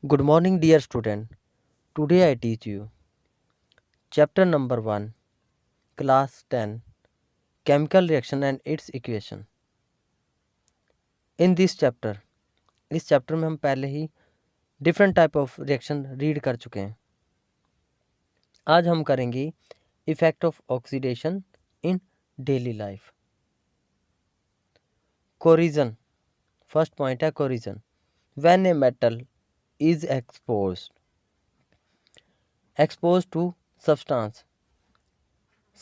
Good morning, dear student. Today I teach you chapter number 1, class 10, chemical reaction and its equation. In this chapter, इस chapter में हम पहले ही different type of reaction read कर चुके हैं. आज हम करेंगे effect of oxidation in daily life. Corrosion, first point है corrosion. When a metal is exposed to substance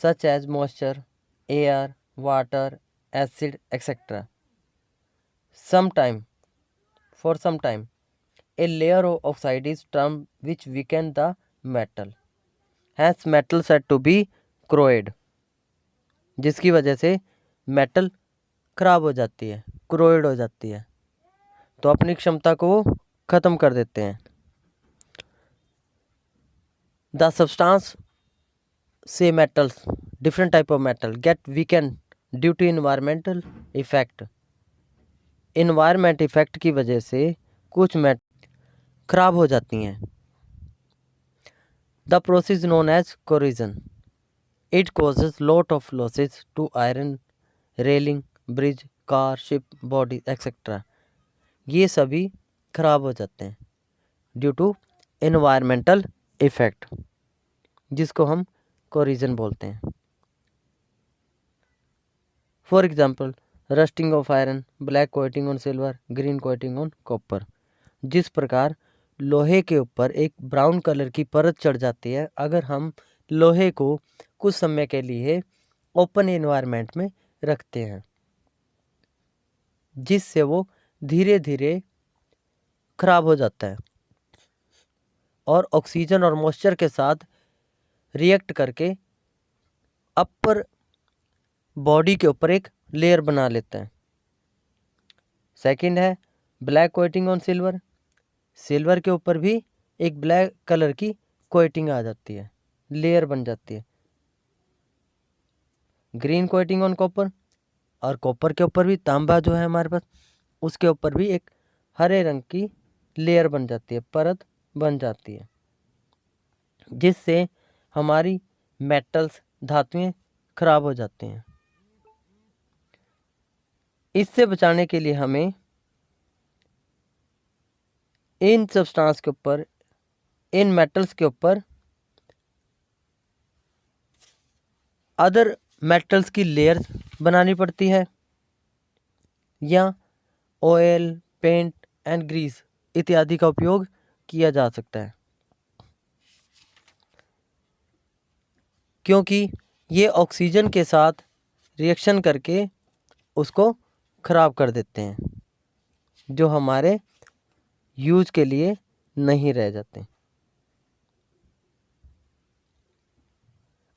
such as moisture, air, water, acid, etc. For some time, a layer of oxide is termed which weaken the metal. Hence, metal said to be corrode, जिसकी वजह से metal खराब हो जाती है, corrode हो जाती है, तो अपनी क्षमता को ख़त्म कर देते हैं. The substance, say metals, different type of metal get weakened due to environmental effect. Environment effect की वजह से कुछ मेटल खराब हो जाती हैं. The process known as corrosion. It causes lot of losses to iron, railing, bridge, car, ship, body etcetera. ये सभी खराब हो जाते हैं ड्यू टू एनवायरमेंटल इफेक्ट, जिसको हम कोरिजन बोलते हैं. For example, rusting of iron, black coating on silver, green coating on copper. जिस प्रकार लोहे के ऊपर एक ब्राउन कलर की परत चढ़ जाती है अगर हम लोहे को कुछ समय के लिए ओपन एनवायरनमेंट में रखते हैं, जिससे वो धीरे धीरे खराब हो जाता है और ऑक्सीजन और मॉइस्चर के साथ रिएक्ट करके अपर बॉडी के ऊपर एक लेयर बना लेता है. सेकंड है black coating on silver. Silver के ऊपर भी एक ब्लैक कलर की कोटिंग आ जाती है, लेयर बन जाती है. ग्रीन कोटिंग ऑन कॉपर, और कॉपर के ऊपर भी तांबा जो है हमारे पास, उसके ऊपर भी एक हरे रंग की लेयर बन जाती है, परत बन जाती है, जिससे हमारी मेटल्स, धातुएं खराब हो जाती हैं. इससे बचाने के लिए हमें इन सब्सटेंस के ऊपर, इन मेटल्स के ऊपर अदर मेटल्स की लेयर बनानी पड़ती है, या ऑयल, पेंट एंड ग्रीस इत्यादि का उपयोग किया जा सकता है, क्योंकि ये ऑक्सीजन के साथ रिएक्शन करके उसको ख़राब कर देते हैं, जो हमारे यूज के लिए नहीं रह जाते.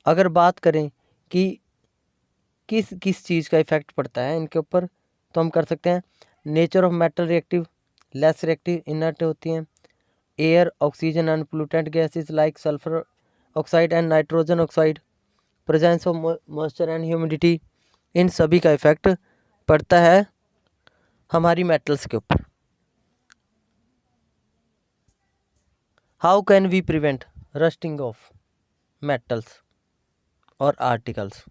अगर बात करें कि किस किस चीज़ का इफ़ेक्ट पड़ता है इनके ऊपर, तो हम कर सकते हैं. Nature of metal reactive, less reactive, inert होती हैं. Air, oxygen and pollutant gases like sulphur oxide and nitrogen oxide, presence of moisture and humidity, इन सभी का इफ़ेक्ट पड़ता है हमारी मेटल्स के ऊपर. How can we prevent rusting of metals और आर्टिकल्स?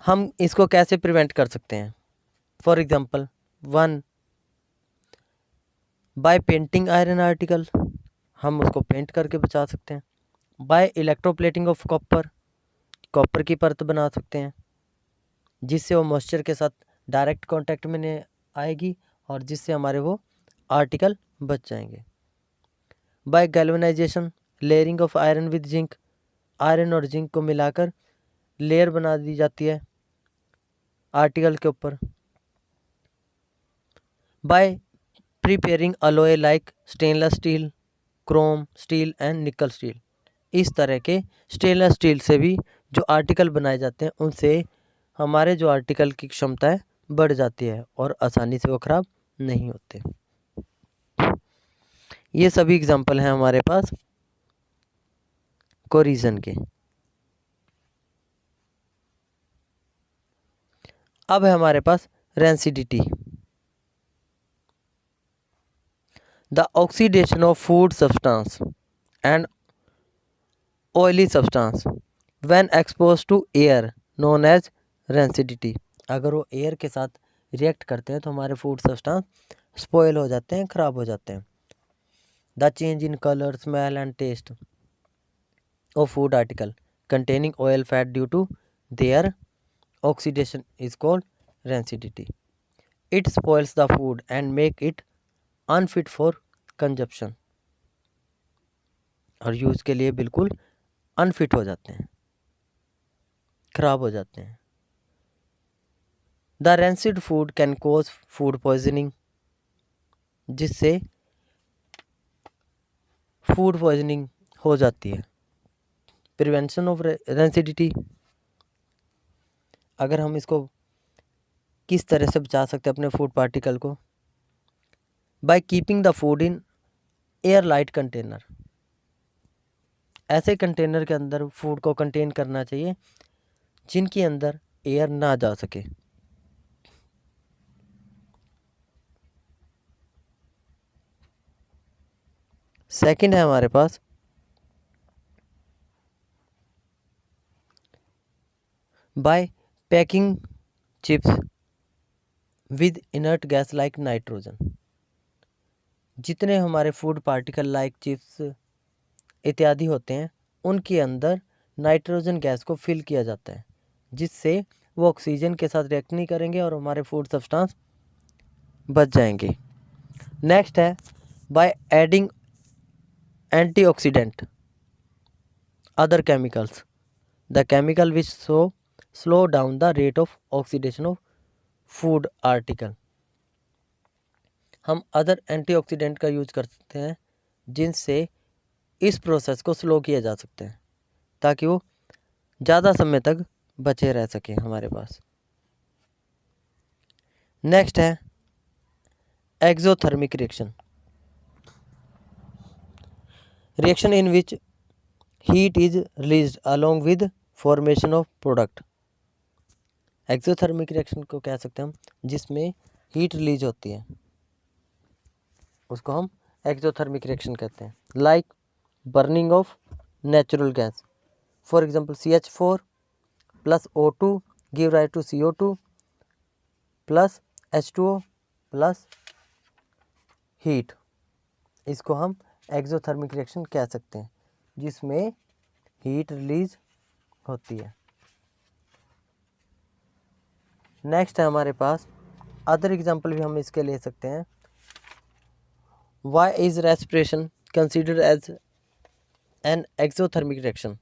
हम इसको कैसे प्रिवेंट कर सकते हैं? For example, 1, by painting iron article, हम उसको पेंट करके बचा सकते हैं. Bye electroplating of copper, copper की परत बना सकते हैं, जिससे वो मॉइस्चर के साथ डायरेक्ट कांटेक्ट में नहीं आएगी और जिससे हमारे वो आर्टिकल बच जाएंगे. By galvanization, layering of iron with zinc, iron और जिंक को मिलाकर लेयर बना दी जाती है आर्टिकल के ऊपर. Bye preparing alloy like stainless steel, Chrome steel and निकल स्टील, इस तरह के स्टेनलेस स्टील से भी जो आर्टिकल बनाए जाते हैं, उनसे हमारे जो आर्टिकल की क्षमता है बढ़ जाती है और आसानी से वो खराब नहीं होते. ये सभी एग्जाम्पल हैं हमारे पास कोरिजन के. अब है हमारे पास rancidity. The oxidation of food substance and oily substance when exposed to air known as rancidity. अगर वो एयर के साथ रिएक्ट करते हैं तो हमारे फूड सब्सटेंस स्पॉइल हो जाते हैं, ख़राब हो जाते हैं. The change in colour, smell and taste of food article containing oil fat due to their oxidation is called rancidity. It spoils the food and make it unfit for consumption और use के लिए बिल्कुल unfit हो जाते हैं, खराब हो जाते हैं. The rancid food can cause food poisoning, जिससे फूड पॉइजनिंग हो जाती है. प्रिवेंशन ऑफ रेंसिडिटी, अगर हम इसको किस तरह से बचा सकते हैं अपने फूड पार्टिकल को? By keeping the food in air light container. ऐसे कंटेनर के अंदर फूड को कंटेन करना चाहिए जिनके अंदर एयर ना जा सके. सेकंड है हमारे पास by packing chips with inert gas like nitrogen. जितने हमारे फूड पार्टिकल लाइक चिप्स इत्यादि होते हैं उनके अंदर नाइट्रोजन गैस को फिल किया जाता है, जिससे वो ऑक्सीजन के साथ रिएक्ट नहीं करेंगे और हमारे फूड सब्सटेंस बच जाएंगे. नेक्स्ट है by adding antioxidant other chemicals, the chemical which slow down the rate of oxidation of food article. हम अदर एंटीऑक्सीडेंट का यूज कर सकते हैं जिनसे इस प्रोसेस को स्लो किया जा सकता है ताकि वो ज़्यादा समय तक बचे रह सके हमारे पास. नेक्स्ट है exothermic reaction, reaction in which heat is released along with formation of product. Exothermic reaction को कह सकते हैं हम जिसमें हीट रिलीज होती है, उसको हम एक्सोथर्मिक रिएक्शन कहते हैं. Like burning of natural gas, for example CH4 plus O2 give rise to CO2 plus H2O plus heat. इसको हम एक्सोथर्मिक रिएक्शन कह सकते हैं जिसमें हीट रिलीज होती है. नेक्स्ट है हमारे पास अदर एग्जांपल भी हम इसके ले सकते हैं. Why is respiration considered as an exothermic reaction,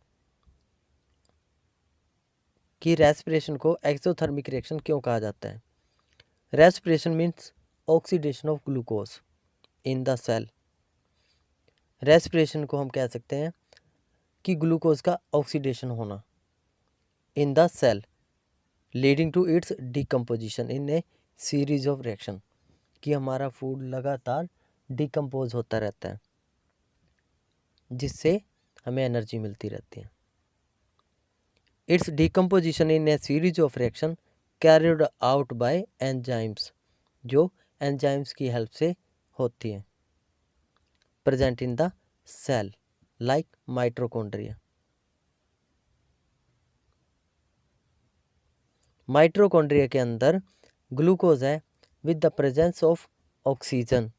कि रेस्पिरेशन को एक्सोथर्मिक रिएक्शन क्यों कहा जाता है? Respiration means oxidation of glucose in the cell. Respiration को हम कह सकते हैं कि ग्लूकोज का ऑक्सीडेशन होना in the cell leading to its decomposition in a series of reaction, कि हमारा फूड लगातार डिकम्पोज होता रहता है जिससे हमें एनर्जी मिलती रहती है. Its decomposition in a series of reaction carried out by enzymes, जो एंजाइम्स की हेल्प से होती हैं, present in the cell like mitochondria. Mitochondria के अंदर ग्लूकोज है with the presence of oxygen.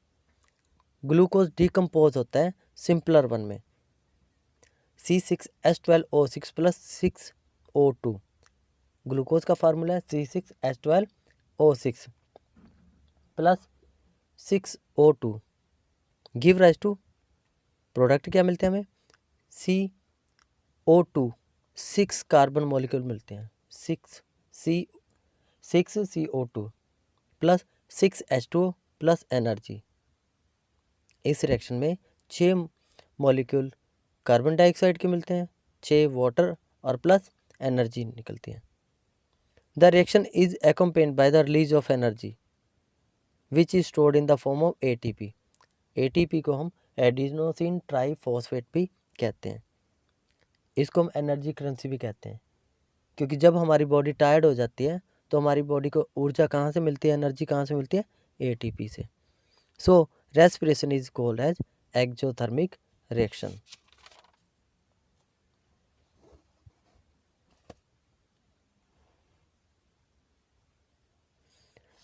Glucose decompose होता है सिंपलर वन में C6H12O6 प्लस 6O2. ग्लूकोज का फार्मूला है C6H12O6 plus 6O2 give rise to product क्या मिलते हैं हमें? CO2 6 कार्बन मॉलिक्यूल मिलते हैं, 6CO2 plus 6H2O plus energy. इस रिएक्शन में 6 मॉलिक्यूल कार्बन डाइऑक्साइड के मिलते हैं, 6 वाटर और प्लस एनर्जी निकलती है. The reaction is accompanied by the release of energy which is stored in the form of ATP. ATP को हम एडिनोसिन ट्राईफॉस्फेट भी कहते हैं. इसको हम एनर्जी करेंसी भी कहते हैं क्योंकि जब हमारी बॉडी टायर्ड हो जाती है तो हमारी बॉडी को ऊर्जा कहाँ से मिलती है, एनर्जी कहाँ से मिलती है, एटीपी से। So respiration is called as exothermic reaction.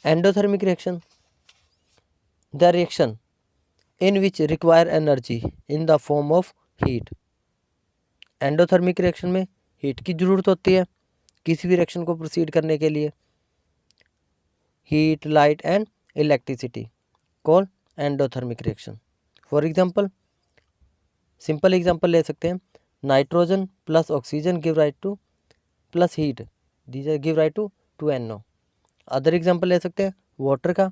Endothermic reaction, the reaction in which require energy in the form of heat। Endothermic reaction में हीट की जरूरत होती है किसी भी रिएक्शन को प्रोसीड करने के लिए। Heat, light and electricity call endothermic reaction. For example, simple example ले सकते हैं, nitrogen plus oxygen give rise to plus heat, these give rise to 2NO। Other example ले सकते हैं वाटर का।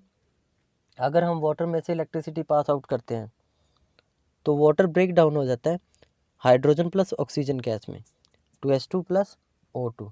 अगर हम वाटर में से इलेक्ट्रिसिटी पास आउट करते हैं तो वाटर ब्रेक डाउन हो जाता है हाइड्रोजन प्लस ऑक्सीजन गैस में, 2H2 प्लस O2।